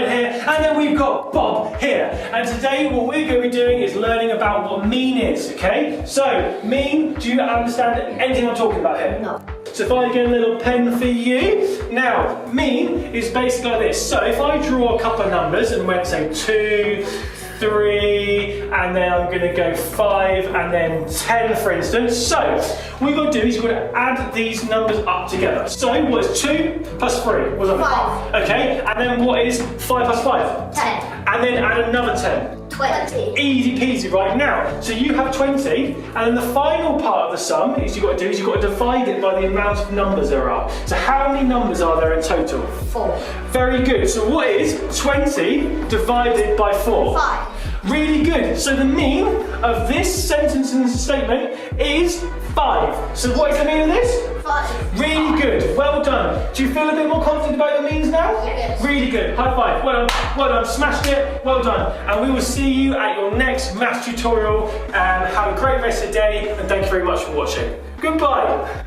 Simon here, and then we've got Bob here. And today what we're going to be doing is learning about what mean is, okay? So, mean, do you understand anything I'm talking about here? No. So if I get a little pen for you. Now, mean is basically like this. So if I draw a couple of numbers and went, say, 2, 3, and then I'm going to go 5, and then 10, for instance. So what you've got to do is you've got to add these numbers up together. So what is 2 plus 3? What's that? 5. Okay, and then what is 5 plus 5? 10. And then add another 10. 20. Easy peasy right now. So you have 20, and then the final part of the sum is you've got to divide it by the amount of numbers there are. So how many numbers are there in total? 4. Very good. So what is 20 divided by 4? 5. Really good. So the mean of this sentence and statement is 5. So what is the mean of this? 5. Really good. Well done. Do you feel a bit more confident about your means now? Yes. Really good. High five. Well done. Well done. Smashed it. Well done. And we will see you at your next maths tutorial. Have a great rest of the day, and thank you very much for watching. Goodbye.